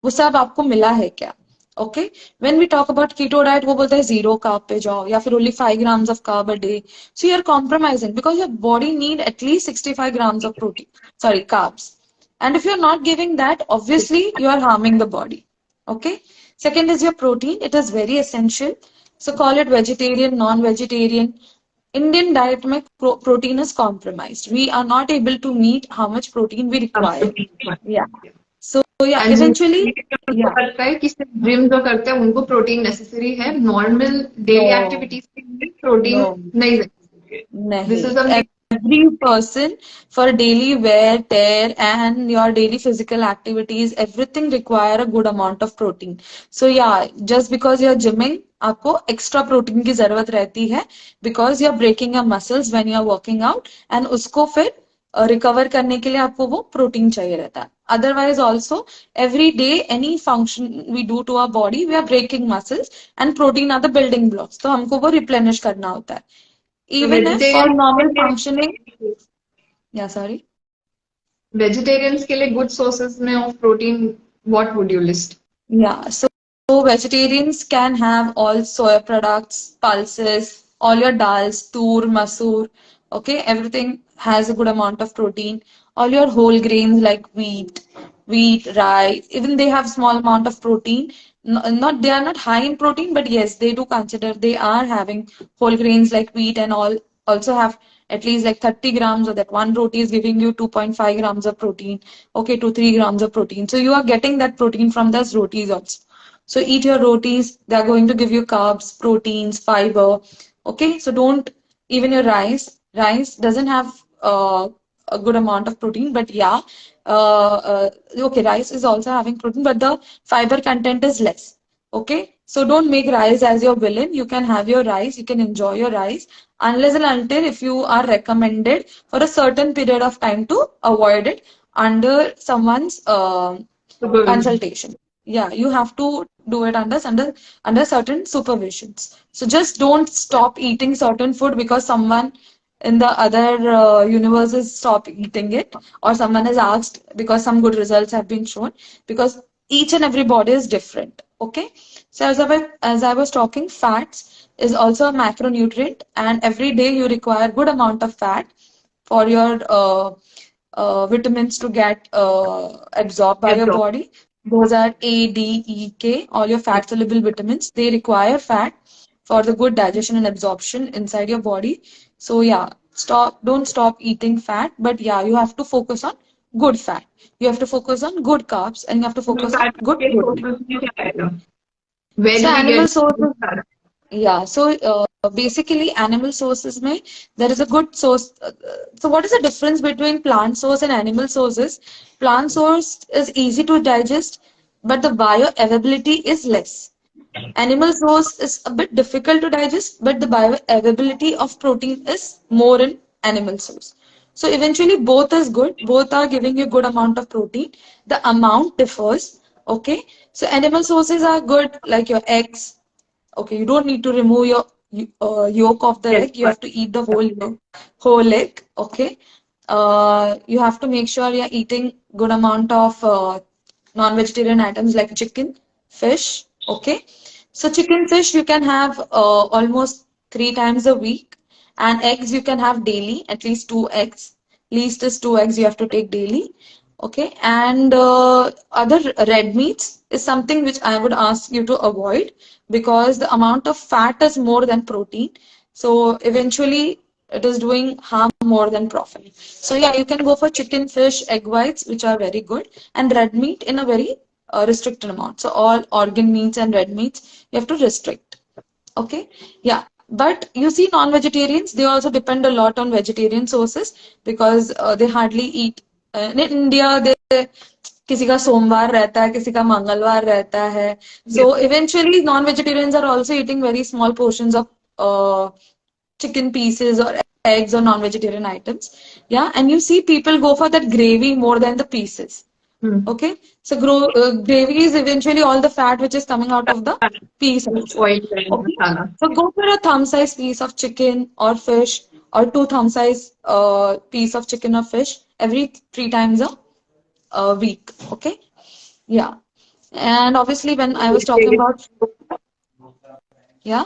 वो सब आपको मिला है क्या? Okay, when we talk about keto diet, वो बोलता है 0 कार्ब पे जाओ या फिर only 5 grams of carb a day. So you are compromising because your body need at least 65 grams of protein, sorry, carbs. And if you're not giving that, obviously you are harming the body. Okay. Second is your protein. It is very essential. So call it vegetarian, non-vegetarian. Indian diet में protein is compromised. We are not able to meet how much protein we require. Yeah. So yeah, And eventually, मुझको yeah. लगता है कि सिर्फ gym जो करते हैं उनको प्रोटीन नेसेसरी है, नॉर्मल डेली No, एक्टिविटीज के लिए प्रोटीन no, नहीं necessary है. This nahi. is a Every person for daily wear, tear, and your daily physical activities, everything require a good amount of protein. So yeah, just because you're gymming, आपको extra protein की जरूरत रहती है because you're breaking your muscles when you're working out, and उसको फिर recover करने के लिए आपको वो protein चाहिए रहता है. Otherwise also, every day, any function we do to our body, we are breaking muscles, and protein are the building blocks. तो हमको वो replenish करना होता है. Even if for normal functioning, yeah, sorry. Vegetarians के लिए गुड सोर्सेज में of protein what would you list? Yeah, so vegetarians can have all soya products, pulses, all your dals, tur, masoor, okay, everything has a good amount of protein. All your whole grains like wheat, rice, even they have small amount of protein. Not they are not high in protein, but yes, they do consider they are having whole grains like wheat and all also have at least like 30 grams, or that one roti is giving you 2.5 grams of protein, okay, to 3 grams of protein. So you are getting that protein from those rotis also. So eat your rotis, they are going to give you carbs, proteins, fiber, okay. So don't, even your rice doesn't have a good amount of protein, but yeah, okay, rice is also having protein, but the fiber content is less. Okay, so don't make rice as your villain. You can have your rice, you can enjoy your rice, unless and until if you are recommended for a certain period of time to avoid it under someone's consultation. Yeah, you have to do it under certain supervisions. So just don't stop eating certain food because someone in the other universes stop eating it, or someone has asked because some good results have been shown, because each and every body is different. Okay, so as I was talking, fats is also a macronutrient, and every day you require good amount of fat for your vitamins to get absorbed by your body. Those are A, D, E, K, all your fat soluble vitamins. They require fat for the good digestion and absorption inside your body. So yeah, don't stop eating fat, but yeah, you have to focus on good fat. You have to focus on good carbs, and you have to focus on good protein. Where So do we animal get sources, yeah. So basically, animal sources में there is a good source. So what is the difference between plant source and animal sources? Plant source is easy to digest, but the bioavailability is less. Animal source is a bit difficult to digest, but the bioavailability of protein is more in animal source. So eventually both is good. Both are giving you good amount of protein. The amount differs. Okay. So animal sources are good like your eggs. Okay. You don't need to remove your yolk of the egg. You have to eat the whole egg. Okay. You have to make sure you're eating good amount of non-vegetarian items like chicken, fish. Okay. So chicken, fish you can have almost 3 times a week, and eggs you can have daily, at least 2 eggs. Least is 2 eggs you have to take daily. Okay, and other red meats is something which I would ask you to avoid because the amount of fat is more than protein. So eventually it is doing harm more than profit. So yeah, you can go for chicken, fish, egg whites, which are very good, and red meat in a very restricted amount. So all organ meats and red meats you have to restrict. Okay, yeah. But you see, non-vegetarians, they also depend a lot on vegetarian sources because they hardly eat. In India, किसी का सोमवार रहता है, किसी का मंगलवार रहता है. So eventually, non-vegetarians are also eating very small portions of chicken pieces or eggs or non-vegetarian items. Yeah, and you see people go for that gravy more than the pieces. Okay, so gravy is eventually all the fat which is coming out of the piece also. oil Okay, masala? so go for a thumb size piece of chicken or fish, or 2 thumb size piece of chicken or fish every 3 times a week. Okay, yeah. And obviously, when I was talking Vegetarian, about, yeah,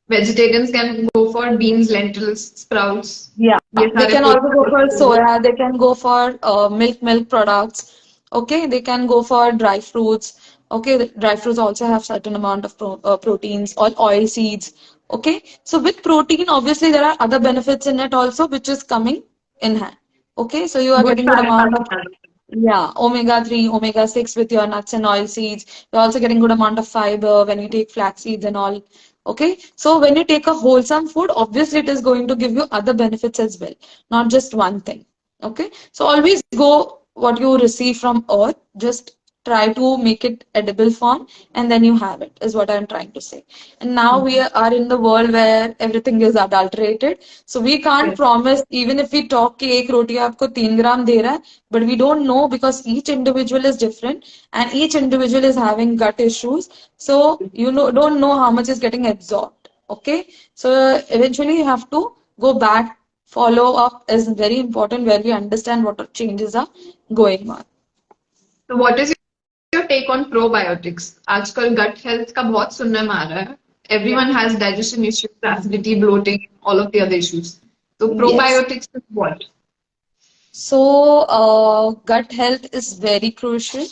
vegetarians can go for beans, lentils, sprouts. yeah, ये they सारे can also go for protein. soya, they can go for milk products. Okay, they can go for dry fruits. Okay, the dry fruits also have certain amount of proteins or oil seeds. Okay, so with protein, obviously there are other benefits in it also, which is coming in hand. Okay, so you are Good getting good fat amount of, content. yeah, omega 3, omega 6 with your nuts and oil seeds. You're also getting good amount of fiber when you take flax seeds and all. Okay, so when you take a wholesome food, obviously it is going to give you other benefits as well, not just one thing. Okay, so always go what you receive from earth, just try to make it edible form, and then you have it, is what I'm trying to say. And now we are in the world where everything is adulterated, so we can't Yes. promise, even if we talk कि एक रोटी आपको 3 ग्राम दे रहा है, but we don't know because each individual is different and each individual is having gut issues. So you know, don't know how much is getting absorbed. Okay, so eventually you have to go back. Follow up is very important where we understand what changes are going on. So what is your take on probiotics? आजकल gut health का बहुत सुनने में आ रहा है. Everyone has digestion issues, acidity, bloating, all of the other issues. So Yes. probiotics is what? So, gut health is very crucial.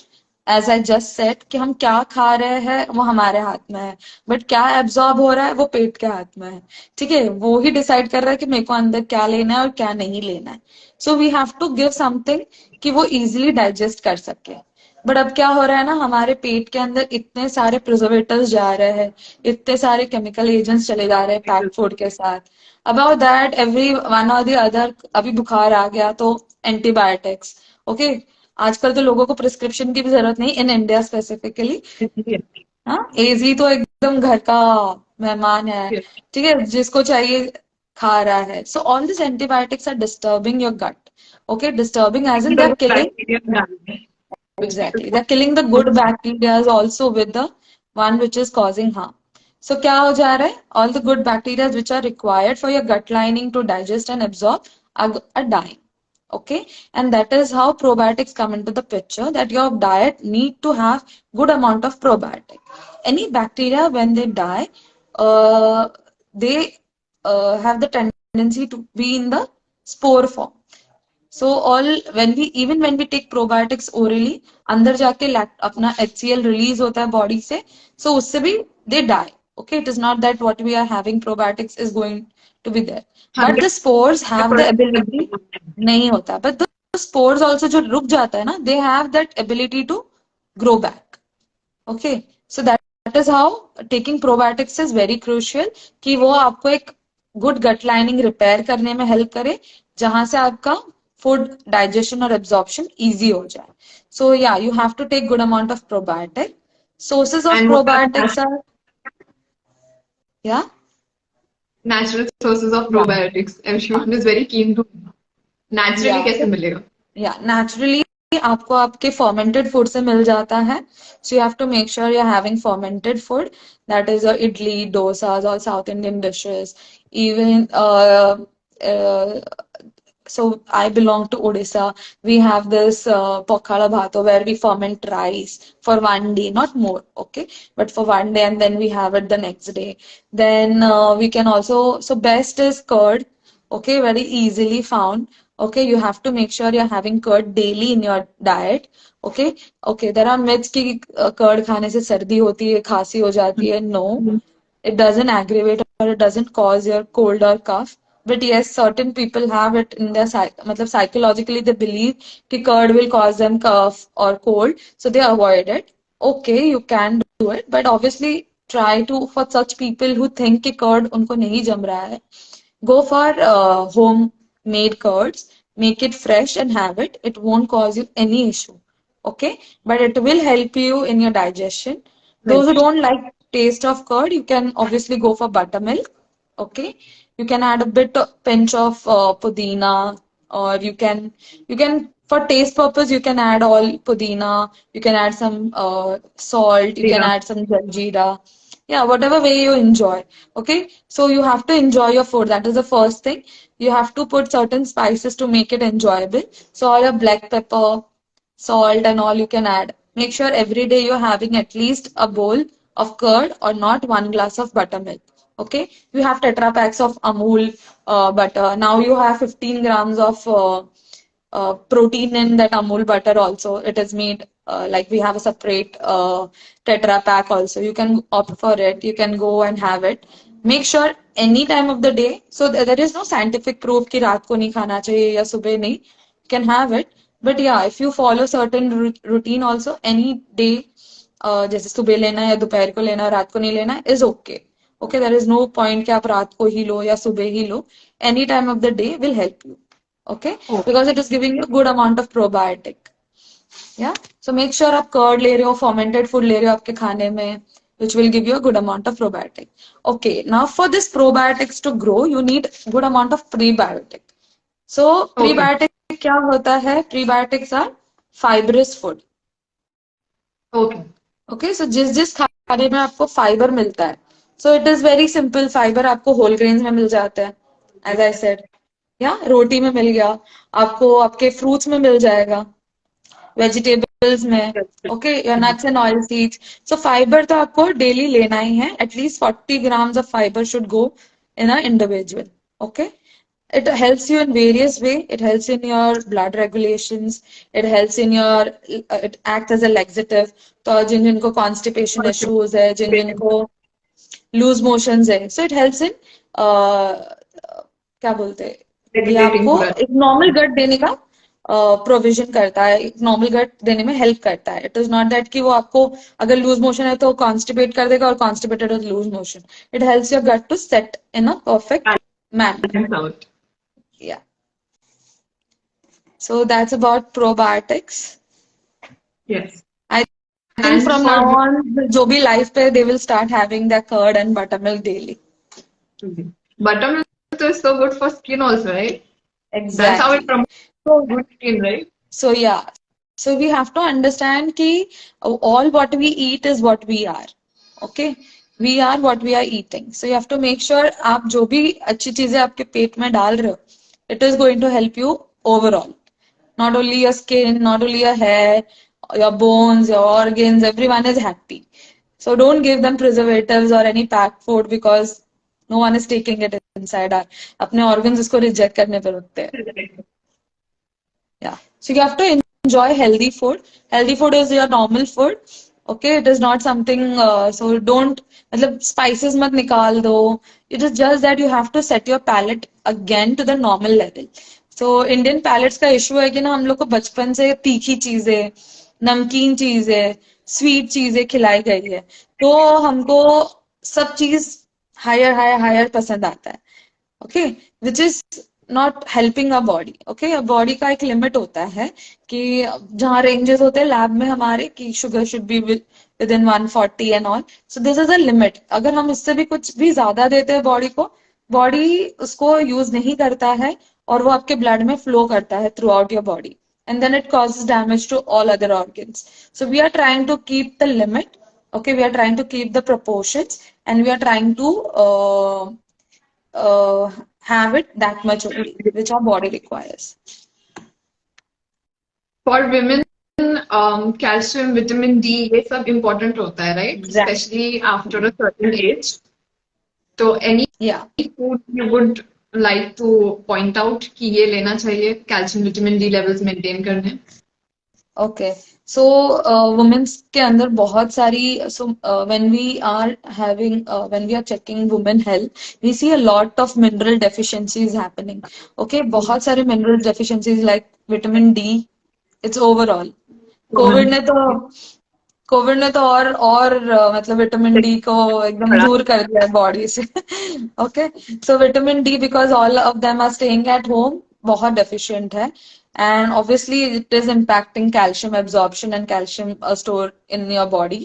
As I just said, कि हम क्या खा रहे हैं वो हमारे हाथ में है, बट क्या एब्जॉर्ब हो रहा है वो पेट के हाथ में है. ठीक है, वो ही डिसाइड कर रहा है कि मेरे को अंदर क्या लेना है और क्या नहीं लेना है. So we have to give something कि वो इजीली डाइजेस्ट कर सके. बट अब क्या हो रहा है ना, हमारे पेट के अंदर इतने सारे प्रिजर्वेटिव्स जा रहे हैं, इतने सारे केमिकल एजेंट्स चले जा रहे हैं पैक फूड के साथ. अबाउट दैट एवरी वन और द अदर, अभी बुखार आ गया तो एंटीबायोटिक्स. ओके, आजकल तो लोगों को प्रिस्क्रिप्शन की भी जरूरत नहीं, इन इंडिया स्पेसिफिकली. हाँ, एजी तो एकदम घर का मेहमान है. ठीक है, जिसको चाहिए खा रहा है. So all this antibiotics are disturbing your gut. Okay, disturbing as in they are killing. Bacteria डालने. Exactly. They're killing the good bacteria also with the one which is causing harm. So क्या हो जा रहा है? All the good bacteria which are required for your gut lining to digest and absorb are dying. Okay, and that is how probiotics come into the picture, that your diet need to have good amount of probiotic. Any bacteria when they die, they have the tendency to be in the spore form. So all when we take probiotics orally, अंदर जाके अपना HCl release होता है body से, so उससे भी they die. Okay, it is not that what we are having probiotics is going to be there, but the spores have the 100% ability. नहीं होता, but the spores also जो रुक जाता है ना, they have that ability to grow back. Okay, so that is how taking probiotics is very crucial, कि वो आपको एक गुड गट लाइनिंग रिपेयर करने में हेल्प करे, जहां से आपका फूड डाइजेशन और एब्जॉर्प्शन इजी हो जाए. So yeah you have to take good amount of probiotic. Sources of and what are probiotics are, yeah, natural sources of या, probiotics? Everyone is very keen to या, naturally कैसे मिलेगा? या naturally आपको आपके fermented food से मिल जाता है. So you have to make sure you are having fermented food, that is idli, dosas और South Indian dishes. Even so I belong to Odisha. We have this Pokhala Bhato where we ferment rice for one day, not more, okay, but for one day, and then we have it the next day. Then we can also, so best is curd, okay, very easily found. Okay, you have to make sure you're having curd daily in your diet. Okay, okay, there are myths कि curd खाने से सर्दी होती है, खांसी हो जाती है. No, it doesn't aggravate or it doesn't cause your cold or cough. But yes, certain people have it in their matlab psychologically they believe कि curd will cause them cough or cold, so they avoid it. Okay, you can do it, but obviously try to, for such people who think कि curd उनको नहीं जम रहा है, go for home-made curds, make it fresh and have it. It won't cause you any issue. Okay, but it will help you in your digestion. Those who Right. don't like taste of curd, you can obviously go for buttermilk. Okay, you can add a bit of pinch of pudina, or you can for taste purpose you can add all pudina. You can add some salt. You can Yeah. add some jaljeera. Yeah, whatever way you enjoy. Okay, so you have to enjoy your food. That is the first thing. You have to put certain spices to make it enjoyable. So all your black pepper, salt, and all you can add. make sure every day you're having at least a bowl of curd or not 1 glass of buttermilk. Okay, you have Tetra packs of Amul butter. Now you have 15 grams of protein in that Amul butter also. It is made like we have a separate Tetra pack also. You can opt for it. You can go and have it. Make sure any time of the day. So there is no scientific proof कि रात को नहीं खाना चाहिए या सुबह नहीं. You can have it. But yeah, if you follow certain routine also, any day, जैसे सुबह लेना या दोपहर को लेना रात को नहीं लेना is okay. Okay, there is no point कि आप रात को ही लो या सुबह ही लो. Any time of the day will help you. Okay, Oh, because it is giving you a good amount of probiotic. Yeah, so make sure आप curd ले रहे हो, fermented food ले रहे हो आपके खाने में, which will give you a good amount of probiotic. Okay, now for this probiotics to grow, you need good amount of prebiotic. So okay, prebiotic क्या होता है? Prebiotics are fibrous food. okay. Okay, so जिस खाने में आपको fibre मिलता है, so it is very simple. Fibre आपको होल ग्रेन्स में मिल जाता है, as I said. या रोटी में मिल गया, आपको आपके फ्रूट्स में मिल जाएगा, वेजिटेबल्स में. Yes. Okay, your nuts and oil seeds. So fibre तो आपको डेली लेना ही है. At least 40 grams of fiber should go in an individual. Okay, it helps you in various way. It helps in your blood regulations. It helps in your it acts as a laxative. तो जिन जिनको constipation issues है, जिन जिनको loose motions है, so it helps in क्या बोलते हैं, ये Regulating आपको blood. एक नॉर्मल गट देने का प्रोविजन करता है, एक नॉर्मल गट देने में हेल्प करता है. इट इज नॉट दैट कि वो आपको अगर लूज मोशन है तो कॉन्स्टिपेट कर देगा और constipated with loose motion. It helps your gut to set in a perfect manner. Balance out. Yeah, so that's about probiotics. Yes. I think And from for now on जो भी life पे they will start having the curd and buttermilk daily. buttermilk is so good for skin also, right? That's how it Exactly. promotes So, good skin, right? so yeah. So we have to understand कि all what we eat is what we are. Okay? We are what we are eating. So you have to make sure आप जो भी अच्छी चीजें आपके पेट में डाल रहे हो, it is going to help you overall. Not only your skin, not only your hair, your bones, your organs, everyone is happy. So don't give them preservatives or any packed food because no one is taking it inside our अपने organs इसको reject करने पे रुकते हैं. Yeah. So you have to enjoy healthy food. Healthy food is your normal food. Okay, it is not something. So don't. मतलब spices मत निकाल दो. It is just that you have to set your palate again to the normal level. So Indian palates का issue है कि ना हम लोग को बचपन से तीखी चीजें, नमकीन चीजें, स्वीट चीजें खिलाई गई है. तो हमको सब चीज हायर पसंद आता है. Okay, which is not helping a body. Okay, body का एक लिमिट होता है कि जहाँ रेंजेस होते हैं लैब में हमारे कि sugar should be with in 140 and all. So this is a limit. अगर हम इससे भी कुछ भी ज्यादा देते हैं बॉडी को, बॉडी उसको यूज नहीं करता है और वो आपके ब्लड में फ्लो करता है through out your body and then it causes damage to all other organs. So we are trying to keep the limit. Okay, we are trying to keep the proportions and we are trying to have it that much only, which our body requires. For women, calcium, vitamin D, ये सब important होता है, right? Exactly. Especially after a certain age. So any Yeah. food you would like to point out कि ये लेना चाहिए calcium, vitamin D levels maintain करने? Okay. So women's के अंदर बहुत सारी. So when we are having when we are checking women health, we see a lot of mineral deficiencies happening. Okay, बहुत सारे mineral deficiencies like vitamin D. It's overall. Covid ने तो Covid ने तो और मतलब विटामिन डी को एकदम दूर कर दिया बॉडी से. Okay, so vitamin D because all of them are staying at home बहुत डेफिशिएंट है and obviously it is impacting calcium absorption and calcium store in your body.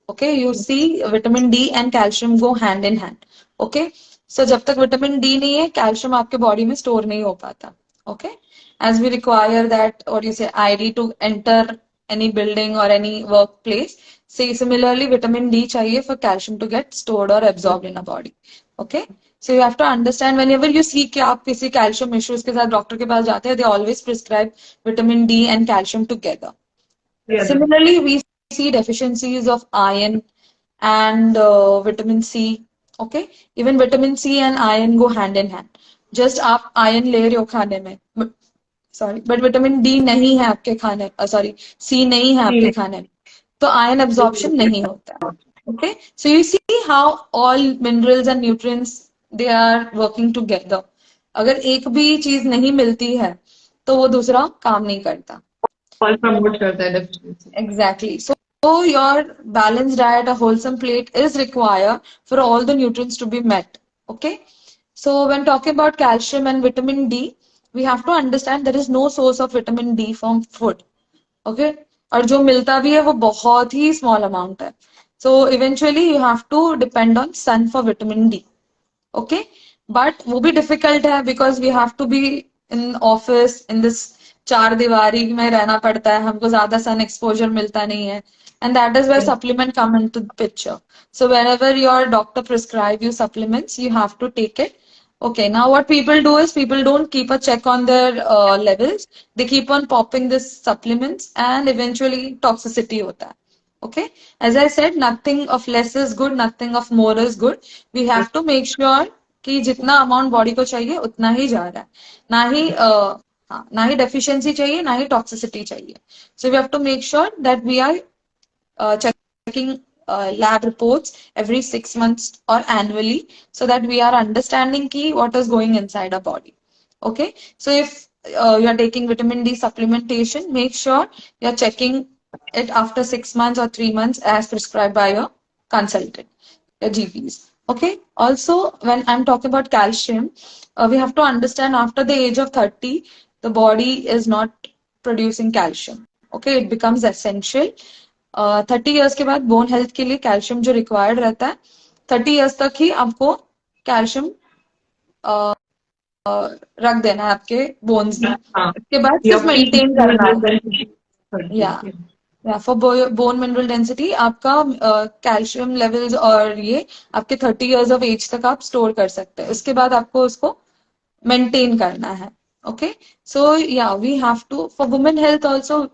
Okay, you see vitamin D and calcium go hand in hand. Okay, so जब तक vitamin D नहीं है calcium आपके body में store नहीं हो पाता. Okay, as we require that or you say ID to enter any building or any workplace. See, similarly vitamin D चाहिए for calcium to get stored or absorbed in a body. Okay, so you have to understand whenever you see कि आप किसी calcium issues के साथ doctor के पास जाते हैं, they always prescribe vitamin D and calcium together. Yes. Similarly, we see deficiencies of iron and vitamin C. Okay, even vitamin C and iron go hand in hand. Just आप iron ले रहे हो खाने में, sorry, but vitamin D नहीं है आपके खाने, सॉरी, सी नहीं है आपके खाने में, तो आयन एब्जॉर्प्शन नहीं होता है. Okay, so you see how all minerals and nutrients they are working together. अगर एक भी चीज नहीं मिलती है तो वो दूसरा काम नहीं करता. All promote करता है deficiency. Exactly. So your balanced diet, a wholesome plate is required for all the nutrients to be met. Okay. So when talking about calcium and vitamin D, we have to understand there is no source of vitamin D from food. Okay. और जो मिलता भी है वो बहुत ही small amount है. So eventually you have to depend on sun for vitamin D. Okay, but वो भी difficult है because we have to be in office in this चार दीवारी में रहना पड़ता है, हमको ज्यादा sun exposure मिलता नहीं है, and that is where supplement come into the picture. So whenever your doctor prescribe you supplements, you have to take it. Okay, now what people do is people don't keep a check on their levels. They keep on popping this supplements and eventually toxicity होता है. Okay, as I said, nothing of less is good, nothing of more is good. We have to make sure कि जितना amount body को चाहिए उतना ही जा रहा है, ना ही हाँ, ना ही डेफिशिएंसी चाहिए, ना ही टॉक्सिसिटी चाहिए. So we have to make sure that we are checking lab reports every 6 months or annually so that we are understanding ki what is going inside our body. Okay, so if you are taking vitamin D supplementation, make sure you are checking it after 6 months or 3 months as prescribed by your consultant, your GPs. Okay, also when I'm talking about calcium, we have to understand after the age of 30 the body is not producing calcium. Okay, it becomes essential. 30 years के बाद bone health के लिए calcium जो required रहता है, 30 years तक ही आपको calcium रख देना है आपके बोन्स में. इसके बाद सिर्फ मेंटेन करना है. या फॉर बोन मिनरल डेंसिटी आपका कैल्शियम लेवल्स और ये आपके 30 ईयर्स ऑफ एज तक आप स्टोर कर सकते हैं. उसके बाद आपको उसको मेंटेन करना है. Okay, so yeah, we have to for women health also.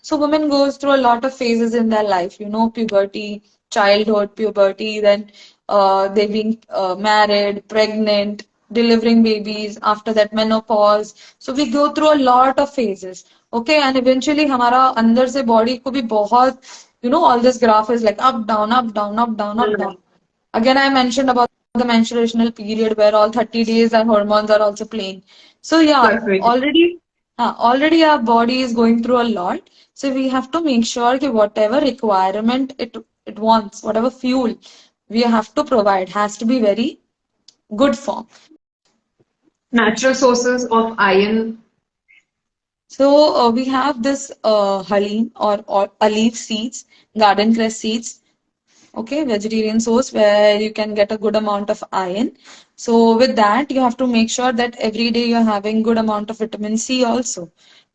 So women goes through a lot of phases in their life, you know, puberty, childhood, puberty, then they being married, pregnant, delivering babies, after that menopause. So we go through a lot of phases. Okay, and eventually हमारा अंदर से body को भी बहुत, you know, all this graph is like up down up down up down up down. Again, I mentioned about the menstruational period where all 30 days and hormones are also playing. So yeah, already our body is going through a lot. So we have to make sure that whatever requirement it wants, whatever fuel we have to provide has to be very good form. Natural sources of iron. So we have this halim or olive seeds, garden cress seeds. Okay, vegetarian source where you can get a good amount of iron. So with that, you have to make sure that every day you're having good amount of vitamin C also.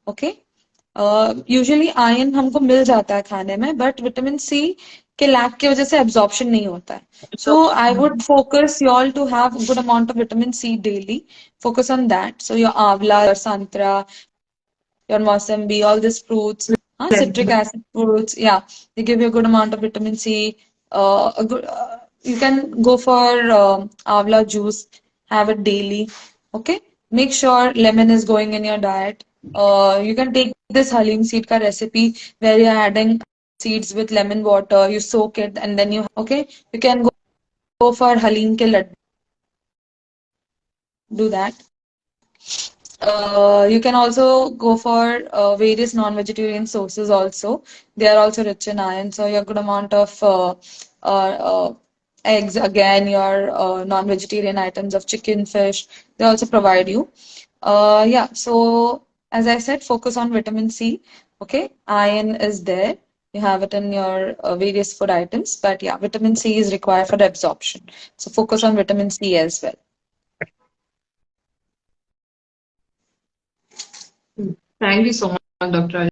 Okay. Usually iron हमको मिल जाता है खाने में, but vitamin C के lack की वजह से absorption नहीं होता है. So I would focus you all to have a good amount of vitamin C daily. Focus on that. So your avla, your santra, your mosambi, all these fruits, citric acid fruits, yeah, they give you a good amount of vitamin C. You can go for avla juice, have it daily. Okay, make sure lemon is going in your diet. You can take this halim seed ka recipe where you're adding seeds with lemon water. You soak it and then okay. You can go for halim ke laddu. Do that. You can also go for various non-vegetarian sources also. They are also rich in iron. So your good amount of eggs, again, your non-vegetarian items of chicken, fish, they also provide you. Yeah, so as I said, focus on vitamin C. Okay, iron is there. You have it in your various food items. But yeah, vitamin C is required for the absorption. So focus on vitamin C as well. Thank you so much, Dr.